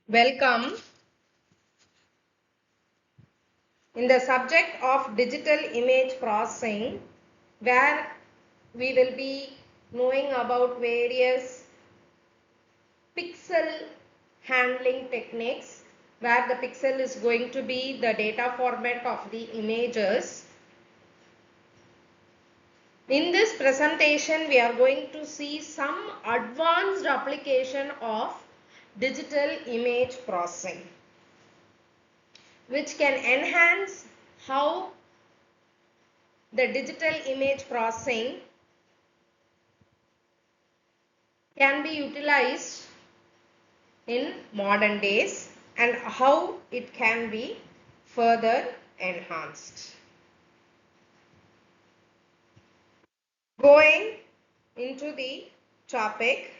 Welcome. In the subject of digital image processing, where we will be knowing about various pixel handling techniques, where the pixel is going to be the data format of the images. In this presentation, we are going to see some advanced application of digital image processing, which can enhance how the digital image processing can be utilized in modern days and how it can be further enhanced. Going into the topic,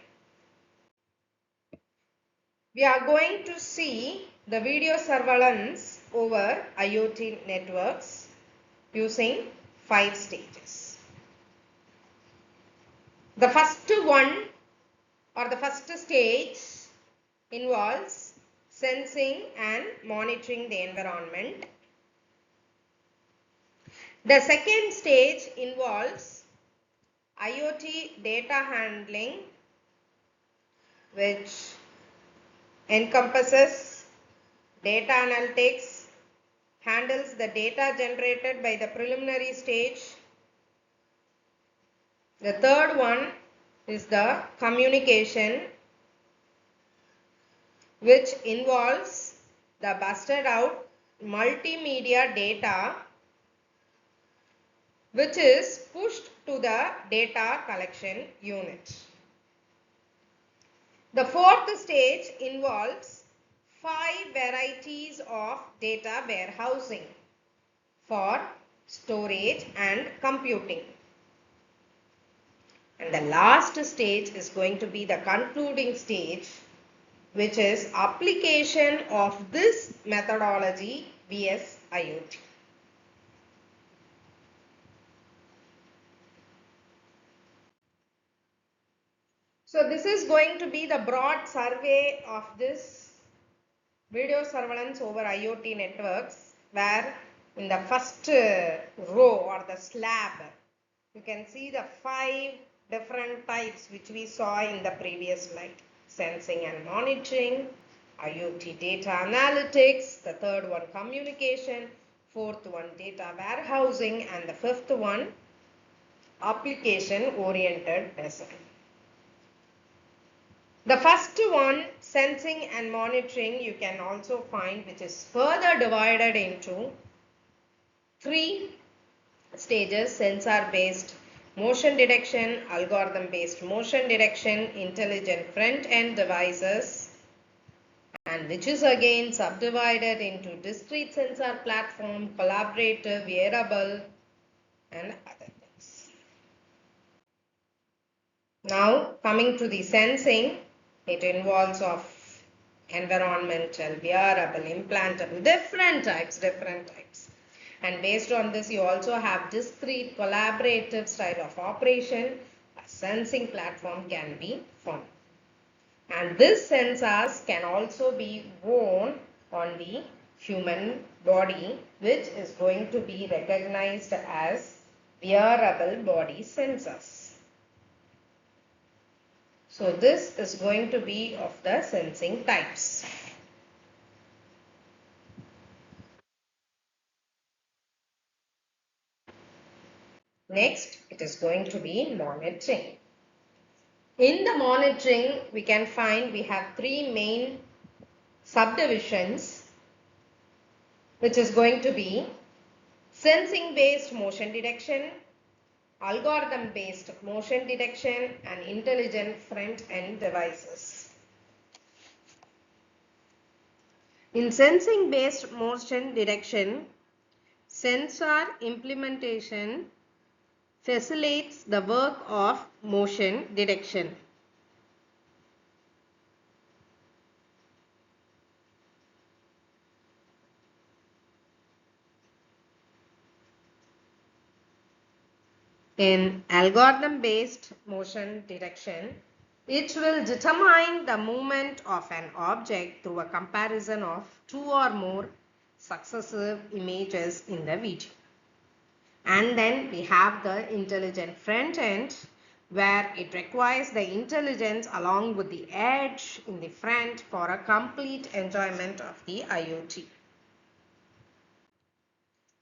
we are going to see the video surveillance over IoT networks using 5 stages. The first one or the first stage involves sensing and monitoring the environment. The second stage involves IoT data handling, which encompasses data analytics, handles the data generated by the preliminary stage. The third one is the communication, which involves the busted out multimedia data, which is pushed to the data collection unit. The fourth stage involves 5 varieties of data warehousing for storage and computing. And the last stage is going to be the concluding stage, which is application of this methodology vs IoT. So this is going to be the broad survey of this video surveillance over IoT networks, where in the first row or the slab, you can see the 5 different types which we saw in the previous slide. Sensing and monitoring, IoT data analytics, the third one communication, fourth one data warehousing, and the fifth one application oriented design. The first one, sensing and monitoring, you can also find, which is further divided into 3 stages: sensor based motion detection, algorithm based motion detection, intelligent front end devices, and which is again subdivided into discrete sensor platform, collaborative, wearable, and other things. Now coming to the sensing, it involves of environmental, wearable, implantable, different types. And based on this, you also have discrete collaborative style of operation. A sensing platform can be formed. And these sensors can also be worn on the human body, which is going to be recognized as wearable body sensors. So this is going to be of the sensing types. Next, it is going to be monitoring. In the monitoring, we can find we have 3 main subdivisions, which is going to be sensing based motion detection, algorithm based motion detection, and intelligent front end devices. In sensing based motion detection, sensor implementation facilitates the work of motion detection. In algorithm based motion detection, It will determine the movement of an object through a comparison of two or more successive images in the video. And then we have the intelligent front end, where it requires the intelligence along with the edge in the front for a complete enjoyment of the IoT.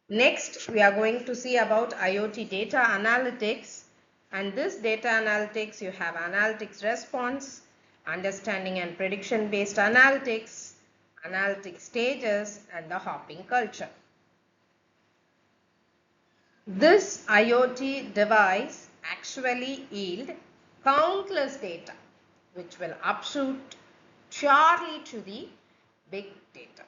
Next, we are going to see about IoT data analytics. And this data analytics, you have analytics response, understanding and prediction based analytics, analytics stages, and the hopping culture. This IoT device actually yield countless data which will upshoot purely to the big data.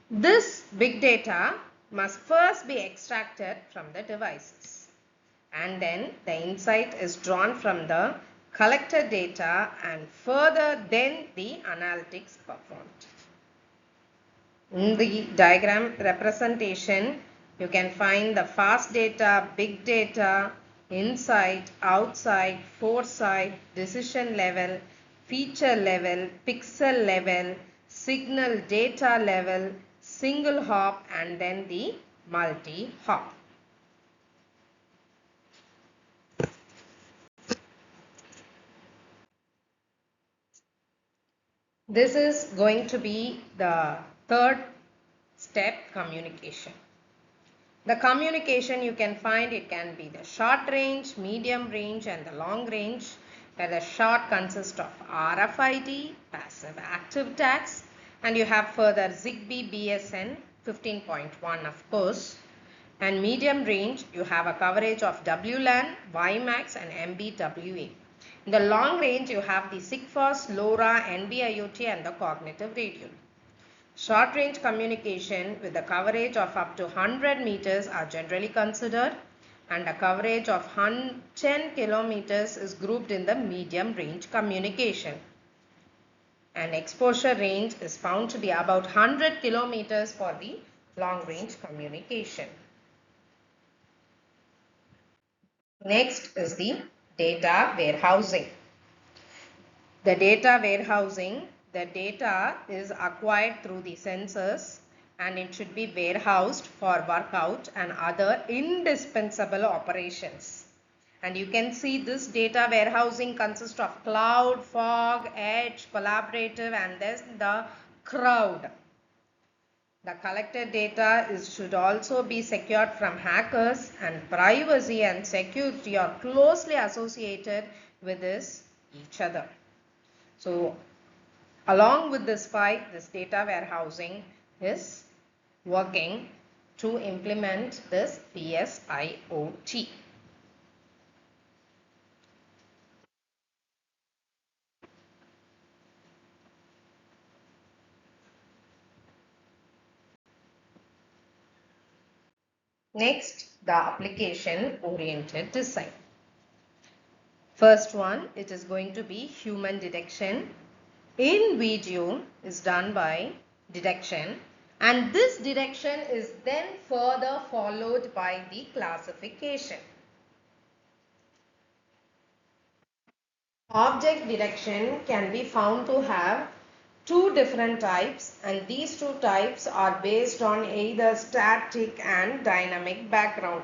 This big data must first be extracted from the devices, and then the insight is drawn from the collected data, and further then the analytics performed. In the diagram representation, you can find the fast data, big data, insight, outside, foresight, decision level, feature level, pixel level, signal data level, single hop, and then the multi-hop. This is going to be the third step, communication. The communication, you can find it can be the short range, medium range, and the long range, where the short consists of RFID, passive active tags, and you have further ZigBee BSN 15.1 of course. And medium range, you have a coverage of WLAN, WiMAX, and MBWA. In the long range, you have the Sigfox, LoRa, NB-IoT, and the cognitive radio. Short range communication with the coverage of up to 100 meters are generally considered, and a coverage of 10 kilometers is grouped in the medium range communication. And exposure range is found to be about 100 kilometers for the long range communication. Next is the data warehousing. The data warehousing, the data is acquired through the sensors, and it should be warehoused for workout and other indispensable operations. And you can see this data warehousing consists of cloud, fog, edge, collaborative, and then the crowd. The collected data should also be secured from hackers, and privacy and security are closely associated with each other. So, along with this fight, this data warehousing is working to implement this PSIoT. Next, the application-oriented design. First one, it is going to be human detection. In video is done by detection, and this detection is then further followed by the classification. Object detection can be found to have two different types, and these two types are based on either static and dynamic background.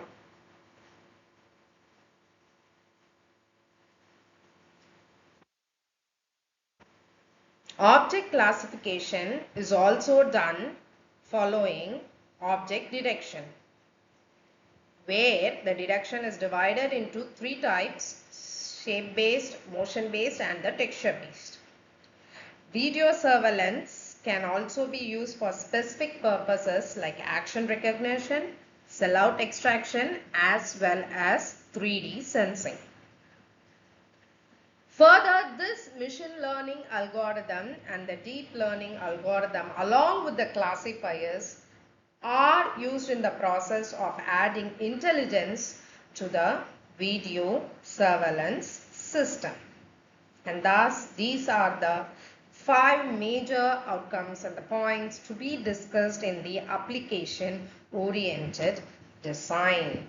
Object classification is also done following object detection, where the detection is divided into three types: shape-based, motion-based, and the texture-based. Video surveillance can also be used for specific purposes like action recognition, sellout extraction, as well as 3D sensing. Further, this machine learning algorithm and the deep learning algorithm, along with the classifiers, are used in the process of adding intelligence to the video surveillance system. And thus, these are the 5 major outcomes and the points to be discussed in the application-oriented design.